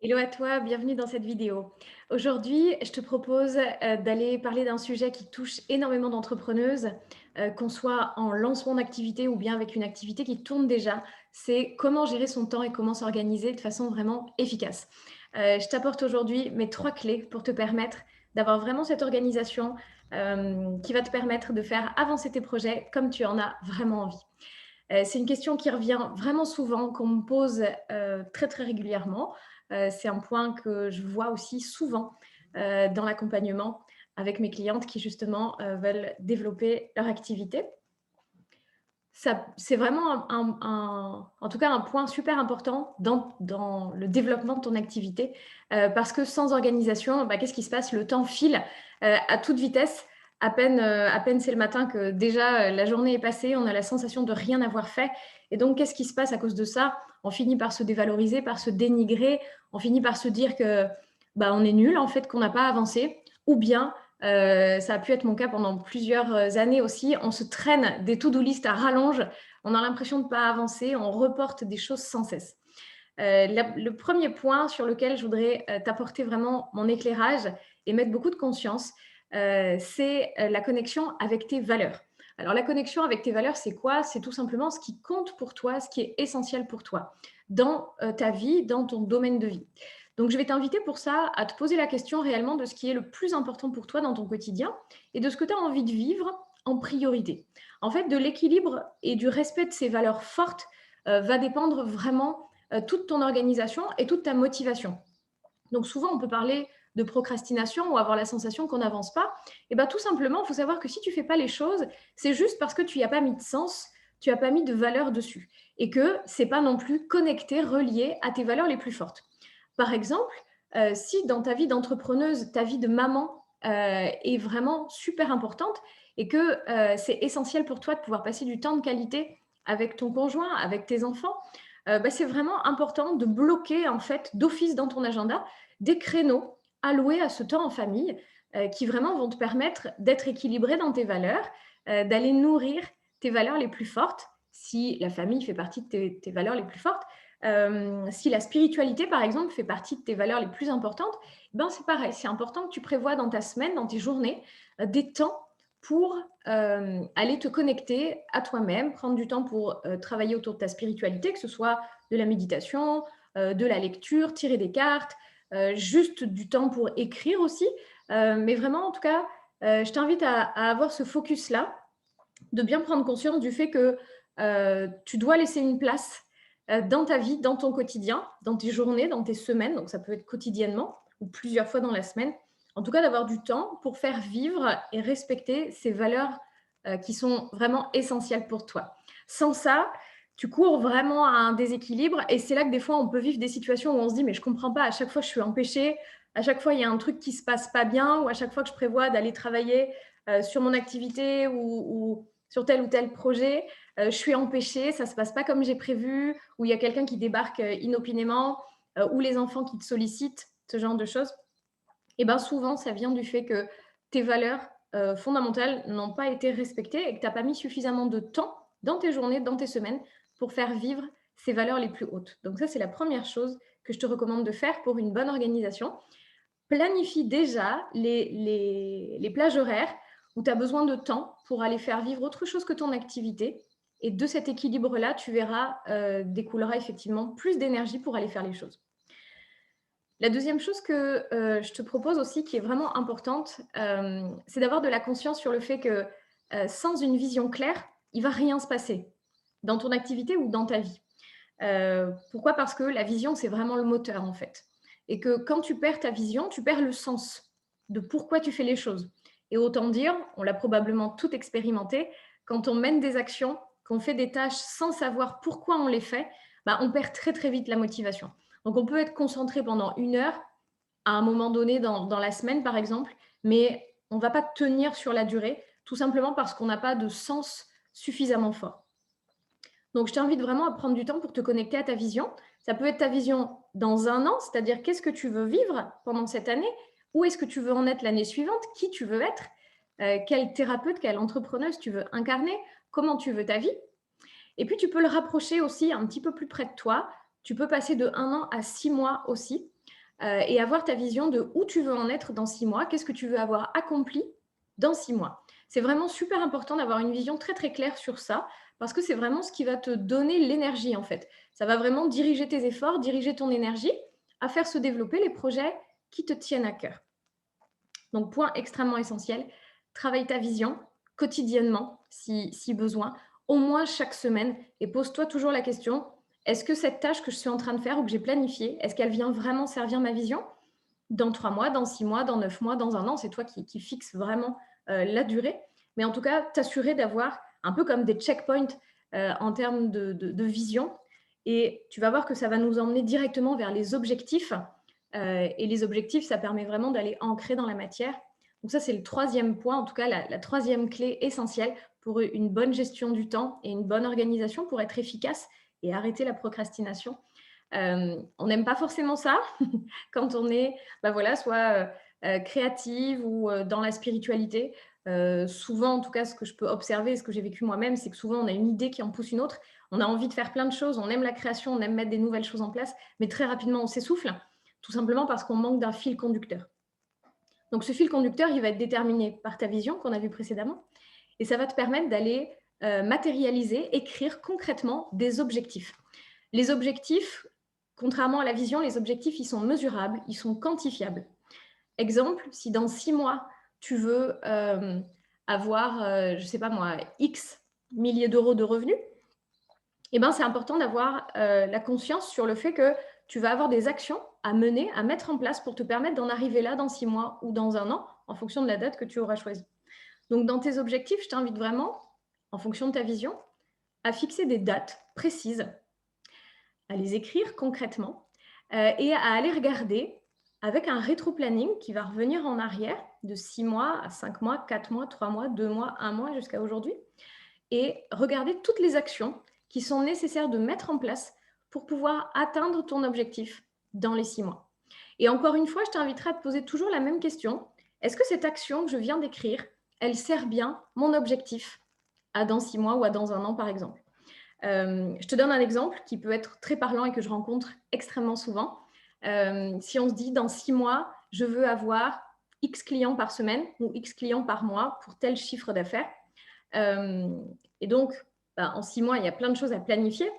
Hello à toi, bienvenue dans cette vidéo. Aujourd'hui, je te propose d'aller parler d'un sujet qui touche énormément d'entrepreneuses, qu'on soit en lancement d'activité ou bien avec une activité qui tourne déjà. C'est comment gérer son temps et comment s'organiser de façon vraiment efficace. Je t'apporte aujourd'hui mes 3 clés pour te permettre d'avoir vraiment cette organisation qui va te permettre de faire avancer tes projets comme tu en as vraiment envie. C'est une question qui revient vraiment souvent, qu'on me pose, très, très régulièrement. C'est un point que je vois aussi souvent, dans l'accompagnement avec mes clientes qui justement, veulent développer leur activité. Ça c'est vraiment en tout cas un point super important dans le développement de ton activité, parce que sans organisation, bah, qu'est-ce qui se passe? Le temps file, à toute vitesse. À peine c'est le matin que déjà, la journée est passée, on a la sensation de rien avoir fait et donc qu'est-ce qui se passe à cause de ça? On finit par se dévaloriser, par se dénigrer, on finit par se dire que, bah, on est nul en fait, qu'on n'a pas avancé ou bien ça a pu être mon cas pendant plusieurs, années aussi. On se traîne des to-do list à rallonge, on a l'impression de ne pas avancer, on reporte des choses sans cesse. Le 1er point sur lequel je voudrais, t'apporter vraiment mon éclairage et mettre beaucoup de conscience, c'est, la connexion avec tes valeurs. Alors la connexion avec tes valeurs, c'est quoi? C'est tout simplement ce qui compte pour toi, ce qui est essentiel pour toi, dans, ta vie, dans ton domaine de vie. Donc je vais t'inviter pour ça à te poser la question réellement de ce qui est le plus important pour toi dans ton quotidien et de ce que tu as envie de vivre en priorité. En fait, de l'équilibre et du respect de ces valeurs fortes, va dépendre vraiment toute ton organisation et toute ta motivation. Donc souvent, on peut parler de procrastination ou avoir la sensation qu'on n'avance pas. Et bien tout simplement, il faut savoir que si tu ne fais pas les choses, c'est juste parce que tu n'y as pas mis de sens, tu n'as pas mis de valeur dessus. Et que ce n'est pas non plus connecté, relié à tes valeurs les plus fortes. Par exemple, si dans ta vie d'entrepreneuse, ta vie de maman est vraiment super importante et que c'est essentiel pour toi de pouvoir passer du temps de qualité avec ton conjoint, avec tes enfants, bah, c'est vraiment important de bloquer en fait d'office dans ton agenda des créneaux alloués à ce temps en famille qui vraiment vont te permettre d'être équilibré dans tes valeurs, d'aller nourrir tes valeurs les plus fortes, si la famille fait partie de tes valeurs les plus fortes. Si la spiritualité, par exemple, fait partie de tes valeurs les plus importantes, ben c'est pareil, c'est important que tu prévois dans ta semaine, dans tes journées, des temps pour aller te connecter à toi-même, prendre du temps pour travailler autour de ta spiritualité, que ce soit de la méditation, de la lecture, tirer des cartes, juste du temps pour écrire aussi. Mais vraiment, en tout cas, je t'invite à avoir ce focus-là, de bien prendre conscience du fait que tu dois laisser une place dans ta vie, dans ton quotidien, dans tes journées, dans tes semaines. Donc, ça peut être quotidiennement ou plusieurs fois dans la semaine. En tout cas, d'avoir du temps pour faire vivre et respecter ces valeurs qui sont vraiment essentielles pour toi. Sans ça, tu cours vraiment à un déséquilibre et c'est là que des fois, on peut vivre des situations où on se dit mais je comprends pas, à chaque fois, je suis empêchée, à chaque fois, il y a un truc qui se passe pas bien ou à chaque fois que je prévois d'aller travailler sur mon activité ou sur tel ou tel projet, je suis empêchée, ça ne se passe pas comme j'ai prévu, ou il y a quelqu'un qui débarque inopinément, ou les enfants qui te sollicitent, ce genre de choses. Et bien souvent, ça vient du fait que tes valeurs fondamentales n'ont pas été respectées et que tu n'as pas mis suffisamment de temps dans tes journées, dans tes semaines, pour faire vivre ces valeurs les plus hautes. Donc ça, c'est la première chose que je te recommande de faire pour une bonne organisation. Planifie déjà les plages horaires où tu as besoin de temps pour aller faire vivre autre chose que ton activité et de cet équilibre-là, tu verras, découlera effectivement plus d'énergie pour aller faire les choses. La deuxième chose que, je te propose aussi qui est vraiment importante, c'est d'avoir de la conscience sur le fait que, sans une vision claire, il va rien se passer dans ton activité ou dans ta vie. Pourquoi? Parce que la vision, c'est vraiment le moteur, en fait. Et que quand tu perds ta vision, tu perds le sens de pourquoi tu fais les choses. Et autant dire, on l'a probablement tout expérimenté, quand on mène des actions, qu'on fait des tâches sans savoir pourquoi on les fait, bah, on perd très très vite la motivation. Donc on peut être concentré pendant 1 heure à un moment donné dans la semaine, par exemple, mais on ne va pas tenir sur la durée, tout simplement parce qu'on n'a pas de sens suffisamment fort. Donc, je t'invite vraiment à prendre du temps pour te connecter à ta vision. Ça peut être ta vision dans un an, c'est-à-dire qu'est-ce que tu veux vivre pendant cette année? Où est-ce que tu veux en être l'année suivante? Qui tu veux être? Quel thérapeute, quelle entrepreneuse tu veux incarner? Comment tu veux ta vie? Et puis, tu peux le rapprocher aussi un petit peu plus près de toi. Tu peux passer de 1 an à 6 mois aussi. et avoir ta vision de où tu veux en être dans 6 mois, qu'est-ce que tu veux avoir accompli dans 6 mois. C'est vraiment super important d'avoir une vision très, très claire sur ça, parce que c'est vraiment ce qui va te donner l'énergie, en fait. Ça va vraiment diriger tes efforts, diriger ton énergie à faire se développer les projets qui te tiennent à cœur. Donc, point extrêmement essentiel, travaille ta vision quotidiennement, si besoin, au moins chaque semaine, et pose-toi toujours la question, est-ce que cette tâche que je suis en train de faire ou que j'ai planifiée, est-ce qu'elle vient vraiment servir ma vision dans 3 mois, dans 6 mois, dans 9 mois, dans un an? C'est toi qui fixes vraiment la durée. Mais en tout cas, t'assurer d'avoir un peu comme des checkpoints en termes de vision. Et tu vas voir que ça va nous emmener directement vers les objectifs. Et les objectifs, ça permet vraiment d'aller ancrer dans la matière. Donc ça, c'est le troisième point, en tout cas la troisième clé essentielle pour une bonne gestion du temps et une bonne organisation pour être efficace et arrêter la procrastination. On n'aime pas forcément ça quand on est voilà, soit créative ou dans la spiritualité. Souvent, en tout cas, ce que je peux observer et ce que j'ai vécu moi-même, c'est que souvent, on a une idée qui en pousse une autre. On a envie de faire plein de choses, on aime la création, on aime mettre des nouvelles choses en place, mais très rapidement, on s'essouffle, tout simplement parce qu'on manque d'un fil conducteur. Donc, ce fil conducteur, il va être déterminé par ta vision qu'on a vue précédemment, et ça va te permettre d'aller matérialiser, écrire concrètement des objectifs. Les objectifs, contrairement à la vision, les objectifs, ils sont mesurables, ils sont quantifiables. Exemple, si dans 6 mois, tu veux avoir, je ne sais pas moi, X milliers d'euros de revenus, eh ben, c'est important d'avoir la conscience sur le fait que tu vas avoir des actions à mener, à mettre en place pour te permettre d'en arriver là dans 6 mois ou dans un an, en fonction de la date que tu auras choisie. Donc, dans tes objectifs, je t'invite vraiment, en fonction de ta vision, à fixer des dates précises, à les écrire concrètement et à aller regarder avec un rétro-planning qui va revenir en arrière de 6 mois à 5 mois, 4 mois, 3 mois, 2 mois, 1 mois jusqu'à aujourd'hui, et regarder toutes les actions qui sont nécessaires de mettre en place pour pouvoir atteindre ton objectif dans les 6 mois. Et encore une fois, je t'inviterai à te poser toujours la même question. Est-ce que cette action que je viens d'écrire, elle sert bien mon objectif à dans 6 mois ou à dans un an, par exemple? Je te donne un exemple qui peut être très parlant et que je rencontre extrêmement souvent. Si on se dit dans 6 mois, je veux avoir X clients par semaine ou X clients par mois pour tel chiffre d'affaires. Et donc, en 6 mois, il y a plein de choses à planifier.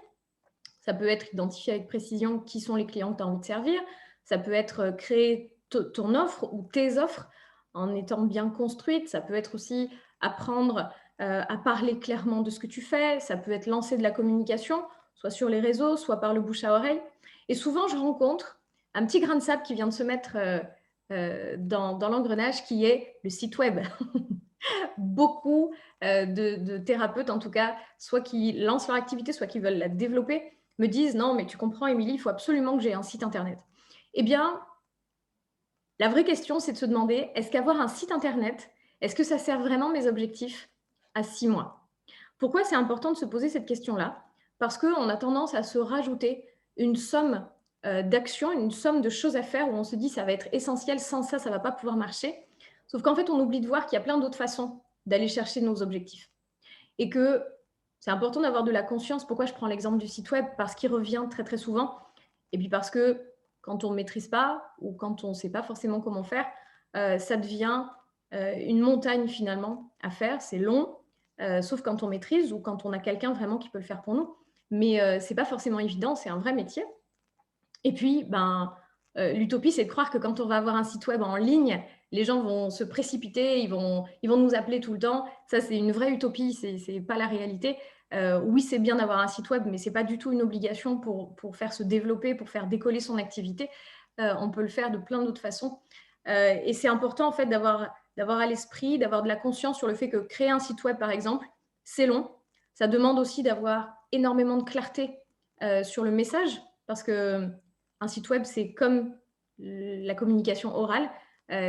Ça peut être identifier avec précision qui sont les clients que tu as envie de servir. Ça peut être créer ton offre ou tes offres en étant bien construite. Ça peut être aussi apprendre à parler clairement de ce que tu fais. Ça peut être lancer de la communication, soit sur les réseaux, soit par le bouche à oreille. Et souvent, je rencontre un petit grain de sable qui vient de se mettre dans l'engrenage, qui est le site web. Beaucoup de thérapeutes, en tout cas, soit qui lancent leur activité, soit qui veulent la développer, me disent « Non, mais tu comprends, Émilie, il faut absolument que j'ai un site internet. » Eh bien, la vraie question, c'est de se demander, est-ce qu'avoir un site internet, est-ce que ça sert vraiment mes objectifs à 6 mois? Pourquoi c'est important de se poser cette question-là? Parce qu'on a tendance à se rajouter une somme d'actions, une somme de choses à faire où on se dit ça va être essentiel, sans ça, ça ne va pas pouvoir marcher. Sauf qu'en fait, on oublie de voir qu'il y a plein d'autres façons d'aller chercher nos objectifs. Et que c'est important d'avoir de la conscience. Pourquoi je prends l'exemple du site web? Parce qu'il revient très, très souvent. Et puis parce que quand on ne maîtrise pas ou quand on ne sait pas forcément comment faire, ça devient une montagne finalement à faire. C'est long, sauf quand on maîtrise ou quand on a quelqu'un vraiment qui peut le faire pour nous. Mais ce n'est pas forcément évident, c'est un vrai métier. Et puis, l'utopie, c'est de croire que quand on va avoir un site web en ligne, les gens vont se précipiter, ils vont nous appeler tout le temps. Ça, c'est une vraie utopie, ce n'est pas la réalité. Oui, c'est bien d'avoir un site web, mais ce n'est pas du tout une obligation pour faire se développer, pour faire décoller son activité. On peut le faire de plein d'autres façons. Et c'est important, en fait, d'avoir à l'esprit, d'avoir de la conscience sur le fait que créer un site web, par exemple, c'est long. Ça demande aussi d'avoir énormément de clarté sur le message, parce que un site web, c'est comme la communication orale.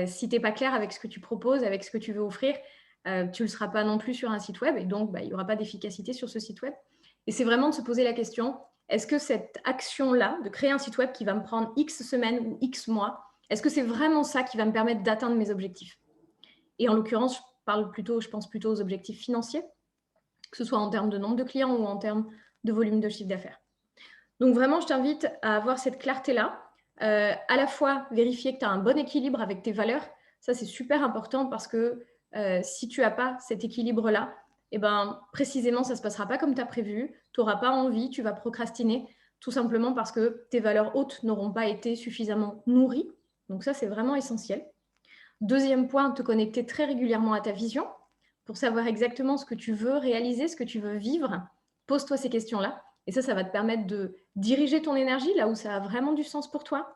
Si tu n'es pas clair avec ce que tu proposes, avec ce que tu veux offrir, tu ne le seras pas non plus sur un site web et donc il n'y aura pas d'efficacité sur ce site web. Et c'est vraiment de se poser la question, est-ce que cette action-là, de créer un site web qui va me prendre X semaines ou X mois, est-ce que c'est vraiment ça qui va me permettre d'atteindre mes objectifs? Et en l'occurrence, je pense plutôt aux objectifs financiers, que ce soit en termes de nombre de clients ou en termes de volume de chiffre d'affaires. Donc vraiment, je t'invite à avoir cette clarté-là. À la fois vérifier que tu as un bon équilibre avec tes valeurs. Ça, c'est super important parce que si tu as pas cet équilibre-là, et ben, précisément, ça se passera pas comme tu as prévu. Tu auras pas envie, tu vas procrastiner, tout simplement parce que tes valeurs hautes n'auront pas été suffisamment nourries. Donc ça, c'est vraiment essentiel. Deuxième point, te connecter très régulièrement à ta vision pour savoir exactement ce que tu veux réaliser, ce que tu veux vivre. Pose-toi ces questions-là et ça va te permettre de diriger ton énergie là où ça a vraiment du sens pour toi.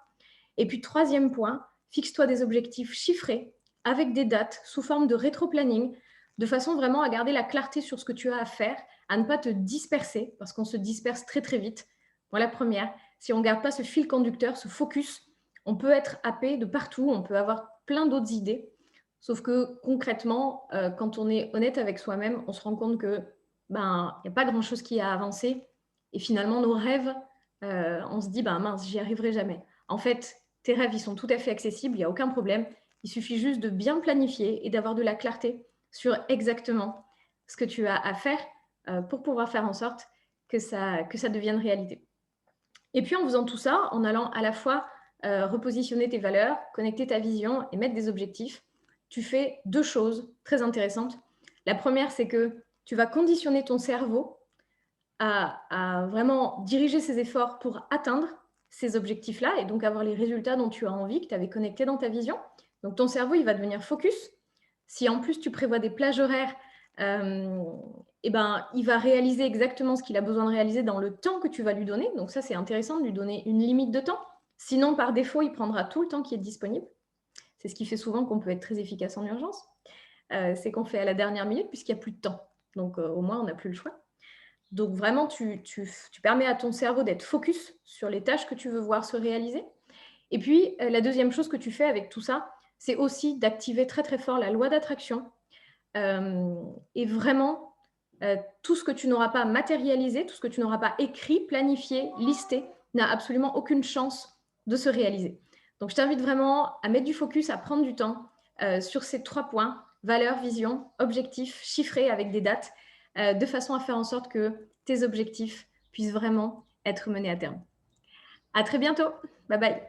Et puis troisième point, fixe-toi des objectifs chiffrés avec des dates sous forme de rétro-planning, de façon vraiment à garder la clarté sur ce que tu as à faire, à ne pas te disperser, parce qu'on se disperse très très vite. Voilà, première, si on ne garde pas ce fil conducteur, ce focus, on peut être happé de partout, on peut avoir plein d'autres idées, sauf que concrètement, quand on est honnête avec soi-même, on se rend compte que ben, il n'y a pas grand-chose qui a avancé, et finalement nos rêves, on se dit ben mince, j'y arriverai jamais. En fait, tes rêves, ils sont tout à fait accessibles, il n'y a aucun problème. Il suffit juste de bien planifier et d'avoir de la clarté sur exactement ce que tu as à faire pour pouvoir faire en sorte que ça devienne réalité. Et puis en faisant tout ça, en allant à la fois repositionner tes valeurs, connecter ta vision et mettre des objectifs, tu fais deux choses très intéressantes. La première, c'est que tu vas conditionner ton cerveau à vraiment diriger ses efforts pour atteindre ces objectifs-là et donc avoir les résultats dont tu as envie, que tu avais connectés dans ta vision. Donc ton cerveau, il va devenir focus. Si en plus tu prévois des plages horaires, eh ben, il va réaliser exactement ce qu'il a besoin de réaliser dans le temps que tu vas lui donner. Donc ça, c'est intéressant de lui donner une limite de temps. Sinon, par défaut, il prendra tout le temps qui est disponible. C'est ce qui fait souvent qu'on peut être très efficace en urgence. C'est qu'on fait à la dernière minute puisqu'il n'y a plus de temps. Donc au moins, on n'a plus le choix. Donc vraiment, tu permets à ton cerveau d'être focus sur les tâches que tu veux voir se réaliser. Et puis, la deuxième chose que tu fais avec tout ça, c'est aussi d'activer très très fort la loi d'attraction. Et vraiment, tout ce que tu n'auras pas matérialisé, tout ce que tu n'auras pas écrit, planifié, listé, n'a absolument aucune chance de se réaliser. Donc, je t'invite vraiment à mettre du focus, à prendre du temps sur ces 3 points, valeur, vision, objectif, chiffré avec des dates, de façon à faire en sorte que tes objectifs puissent vraiment être menés à terme. À très bientôt. Bye bye.